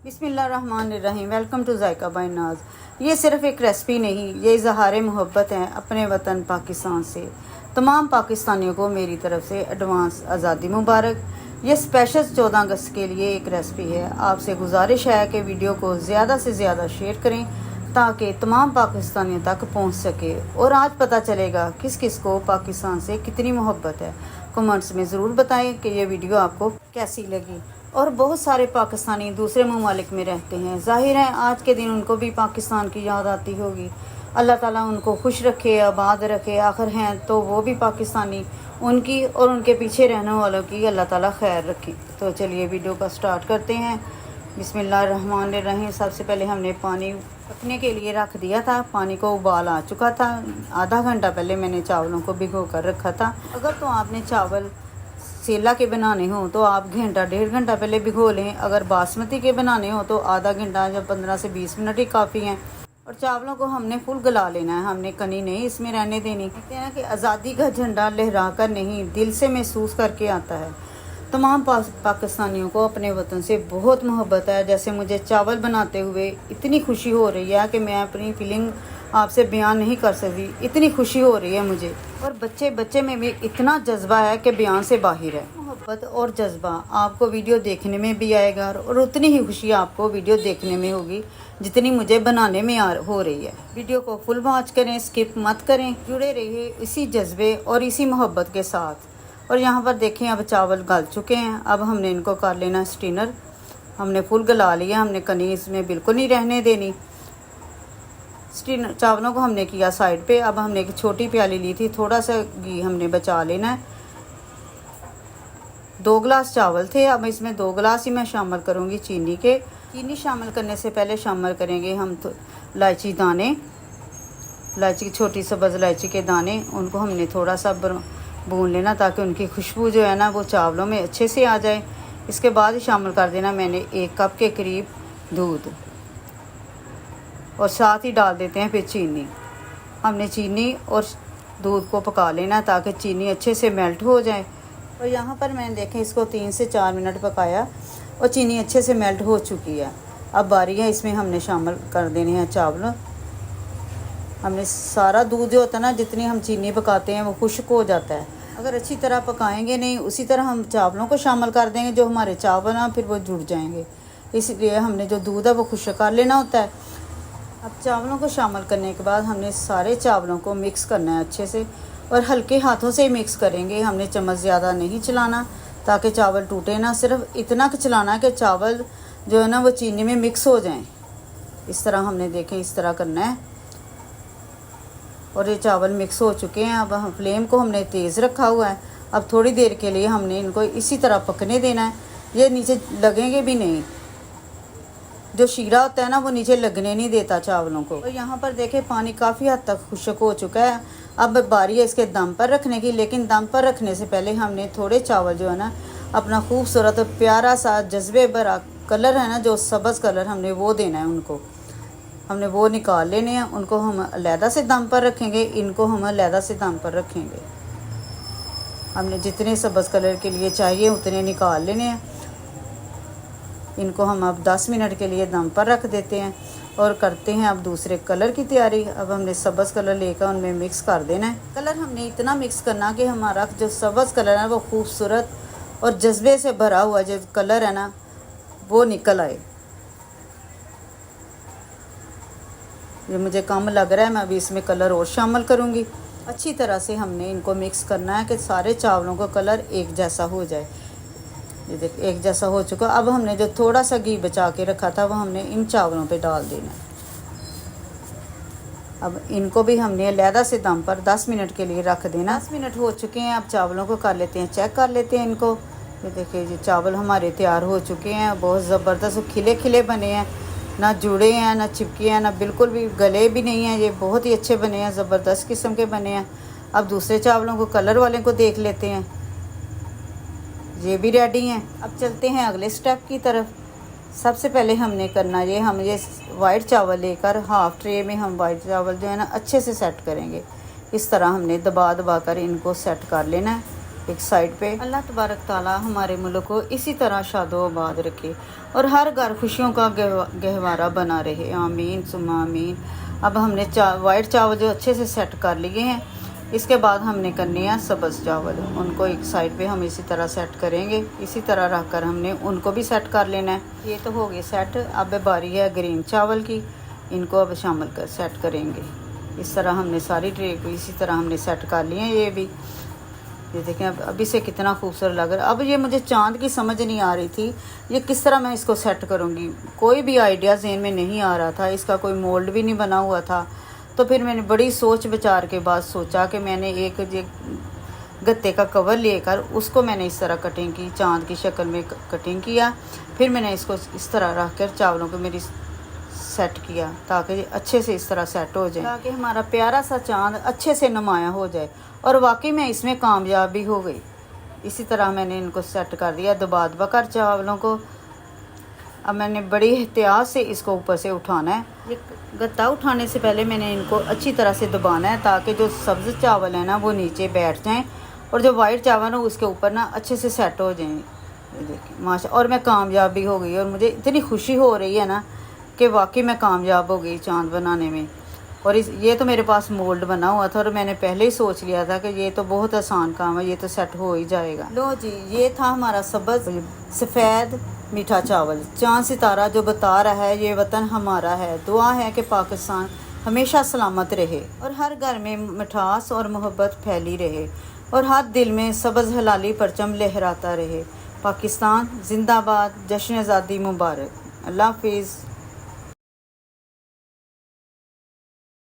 बिस्मिल्लाहिर्रहमानिर्रहीम। Welcome to JICA bye नाज। ये सिर्फ एक रेसिपी नहीं, ये इजहार मोहब्बत है अपने वतन पाकिस्तान से। तमाम पाकिस्तानियों को मेरी तरफ से एडवांस आज़ादी मुबारक। ये स्पेशल 14 अगस्त के लिए एक रेसिपी है। आपसे गुजारिश है कि वीडियो को ज़्यादा से ज़्यादा शेयर करें ताकि तमाम पाकिस्तानियों तक पहुंच सके और आज पता चलेगा किस किस को पाकिस्तान से कितनी मोहब्बत है। कमेंट्स में ज़रूर बताएं कि ये वीडियो आपको कैसी लगी। और बहुत सारे पाकिस्तानी दूसरे ममालिक में रहते हैं, जाहिर है आज के दिन उनको भी पाकिस्तान की याद आती होगी। अल्लाह ताला उनको खुश रखे, आबाद रखे। आखिर हैं तो वो भी पाकिस्तानी, उनकी और उनके पीछे रहने वालों की अल्लाह ताला खैर रखे। तो चलिए वीडियो का स्टार्ट करते हैं। बिस्मिल्लाहिर्रहमानिर्रहीम। सबसे पहले हमने पानी पकने के लिए रख दिया था। पानी को उबाल आ चुका था। आधा घंटा पहले मैंने चावलों को भिगो कर रखा था। अगर तो आपने चावल सेला के बनाने हो तो आप घंटा 1.5 घंटा पहले भिगो लें। अगर बासमती के बनाने हो तो आधा घंटा या 15 से 20 मिनट ही काफ़ी हैं। और चावलों को हमने फुल गला लेना है, हमने कनी नहीं इसमें रहने देनी। कहते हैं कि आज़ादी का झंडा लहरा कर नहीं, दिल से महसूस करके आता है। तमाम पाकिस्तानियों को अपने वतन से बहुत मोहब्बत है। जैसे मुझे चावल बनाते हुए इतनी खुशी हो रही है कि मैं अपनी फीलिंग आपसे बयान नहीं कर सकती, इतनी खुशी हो रही है मुझे। और बच्चे बच्चे में भी इतना जज्बा है कि बयान से बाहर है। मोहब्बत और जज्बा आपको वीडियो देखने में भी आएगा और उतनी ही खुशी आपको वीडियो देखने में होगी जितनी मुझे बनाने में हो रही है। वीडियो को फुल वॉच करें, स्किप मत करें, जुड़े रहिए इसी जज्बे और इसी मोहब्बत के साथ। और यहाँ पर देखें अब चावल गल चुके हैं। अब हमने इनको कर लेना स्टीनर। हमने फुल गला लिया, हमने कनी इसमें बिल्कुल नहीं रहने देनी। स्टीनर चावलों को हमने किया साइड पे। अब हमने एक छोटी प्याली ली थी, थोड़ा सा घी हमने बचा लेना है। 2 गिलास चावल थे, अब इसमें 2 गिलास ही मैं शामिल करूँगी चीनी के। चीनी शामिल करने से पहले शामिल करेंगे हम तो इलायची दाने, इलायची की छोटी सब्ज़ इलायची के दाने। उनको हमने थोड़ा सा भून लेना ताकि उनकी खुशबू जो है ना वो चावलों में अच्छे से आ जाए। इसके बाद ही शामिल कर देना मैंने 1 कप के करीब दूध और साथ ही डाल देते हैं फिर चीनी। हमने चीनी और दूध को पका लेना ताकि चीनी अच्छे से मेल्ट हो जाए। और यहाँ पर मैंने देखें इसको 3 से 4 मिनट पकाया और चीनी अच्छे से मेल्ट हो चुकी है। अब बारी है इसमें हमने शामिल कर देने हैं चावल। हमने सारा दूध जो होता है ना, जितनी हम चीनी पकाते हैं वो खुश्क हो जाता है। अगर अच्छी तरह पकाएंगे नहीं, उसी तरह हम चावलों को शामिल कर देंगे, जो हमारे चावल हैं फिर वो जुड़ जाएंगे। इसलिए हमने जो दूध है वो खुश्क कर लेना होता है। अब चावलों को शामिल करने के बाद हमने सारे चावलों को मिक्स करना है अच्छे से और हल्के हाथों से ही मिक्स करेंगे। हमने चम्मच ज़्यादा नहीं चलाना ताकि चावल टूटे ना। सिर्फ इतना चलाना है कि चावल जो है ना वो चीनी में मिक्स हो जाएं। इस तरह हमने देखें, इस तरह करना है। और ये चावल मिक्स हो चुके हैं। अब हम फ्लेम को हमने तेज़ रखा हुआ है। अब थोड़ी देर के लिए हमने इनको इसी तरह पकने देना है। ये नीचे लगेंगे भी नहीं, जो शीरा होता है ना वो नीचे लगने नहीं देता चावलों को। तो यहाँ पर देखें पानी काफ़ी हद तक खुश्क हो चुका है। अब बारी है इसके दम पर रखने की, लेकिन दम पर रखने से पहले हमने थोड़े चावल जो है ना अपना खूबसूरत प्यारा सा जज्बे भरा कलर है ना, जो सब्ज़ कलर, हमने वो देना है उनको। हमने वो निकाल लेने हैं। उनको हम अलहदा से दम पर रखेंगे, इनको हम अलहदा से दम पर रखेंगे। हमने जितने सब्ज़ कलर के लिए चाहिए उतने निकाल लेने हैं। इनको हम अब 10 मिनट के लिए दम पर रख देते हैं और करते हैं अब दूसरे कलर की तैयारी। अब हमने सब्ज़ कलर लेकर उनमें मिक्स कर देना है। कलर हमने इतना मिक्स करना कि हमारा जो सब्ज़ कलर है वो खूबसूरत और जज्बे से भरा हुआ जो कलर है ना वो निकल आए। ये मुझे कम लग रहा है, मैं अभी इसमें कलर और शामिल करूँगी। अच्छी तरह से हमने इनको मिक्स करना है कि सारे चावलों का कलर एक जैसा हो जाए। ये देख एक जैसा हो चुका। अब हमने जो थोड़ा सा घी बचा के रखा था वो हमने इन चावलों पे डाल देना है। अब इनको भी हमने अलहदा से दम पर 10 मिनट के लिए रख देना। 10 मिनट हो चुके हैं। अब चावलों को कर लेते हैं, चेक कर लेते हैं इनको। ये देखिए ये चावल हमारे तैयार हो चुके हैं। बहुत ज़बरदस्त खिले खिले बने हैं, ना जुड़े हैं ना चिपके हैं, ना बिल्कुल भी गले भी नहीं हैं। ये बहुत ही अच्छे बने हैं, ज़बरदस्त किस्म के बने हैं। अब दूसरे चावलों को कलर वाले को देख लेते हैं, ये भी रेडी हैं। अब चलते हैं अगले स्टेप की तरफ। सबसे पहले हमने करना ये, हम ये वाइट चावल लेकर हाफ़ ट्रे में हम वाइट चावल जो है ना अच्छे से सेट करेंगे। इस तरह हमने दबा दबा कर इनको सेट कर लेना है। एक साइड पे। अल्लाह तबारक ताला हमारे मुल्क को इसी तरह शादो आबाद रखे और हर घर खुशियों का गहवारा बना रहे, आमीन सुम्मा आमीन। अब हमने वाइट चावल जो अच्छे से सेट कर लिए हैं, इसके बाद हमने करनी है सब्ज़ चावल। उनको एक साइड पे हम इसी तरह सेट करेंगे, इसी तरह रख कर हमने उनको भी सेट कर लेना है। ये तो हो गए सेट। अब बारी है ग्रीन चावल की, इनको अब शामिल कर सेट करेंगे। इस तरह हमने सारी ट्रे को इसी तरह हमने सेट कर लिए हैं। ये भी ये देखें अब अभी से कितना खूबसूरत लग रहा है। अब ये मुझे चांद की समझ नहीं आ रही थी, ये किस तरह मैं इसको सेट करूँगी, कोई भी आइडिया ज़हन में नहीं आ रहा था। इसका कोई मोल्ड भी नहीं बना हुआ था। तो फिर मैंने बड़ी सोच विचार के बाद सोचा कि मैंने एक गत्ते का कवर लेकर उसको मैंने इस तरह कटिंग की, चांद की शक्ल में कटिंग किया। फिर मैंने इसको इस तरह रख कर चावलों को मेरी सेट किया ताकि अच्छे से इस तरह सेट हो जाए, ताकि हमारा प्यारा सा चांद अच्छे से नुमाया हो जाए। और वाकई मैं इसमें कामयाब भी हो गई। इसी तरह मैंने इनको सेट कर दिया दबा कर चावलों को। अब मैंने बड़ी एहतियात से इसको ऊपर से उठाना है। ये गत्ता उठाने से पहले मैंने इनको अच्छी तरह से दबाना है ताकि जो सब्ज़ चावल है ना वो नीचे बैठ जाएं और जो वाइट चावल है उसके ऊपर ना अच्छे से सेट हो जाएं। ये देखिए माशा, और मैं कामयाब भी हो गई और मुझे इतनी खुशी हो रही है ना कि वाकई मैं कामयाब हो गई चांद बनाने में। और ये तो मेरे पास मोल्ड बना हुआ था और मैंने पहले ही सोच लिया था कि ये तो बहुत आसान काम है, ये तो सेट हो ही जाएगा। लो जी, ये था हमारा सब्ज़ सफ़ेद मीठा चावल। चांद सितारा जो बता रहा है ये वतन हमारा है। दुआ है कि पाकिस्तान हमेशा सलामत रहे और हर घर में मिठास और मोहब्बत फैली रहे और हर दिल में सब्ज़ हलाली परचम लहराता रहे। पाकिस्तान जिंदाबाद, जश्न आज़ादी मुबारक। अल्लाह हाफिज़।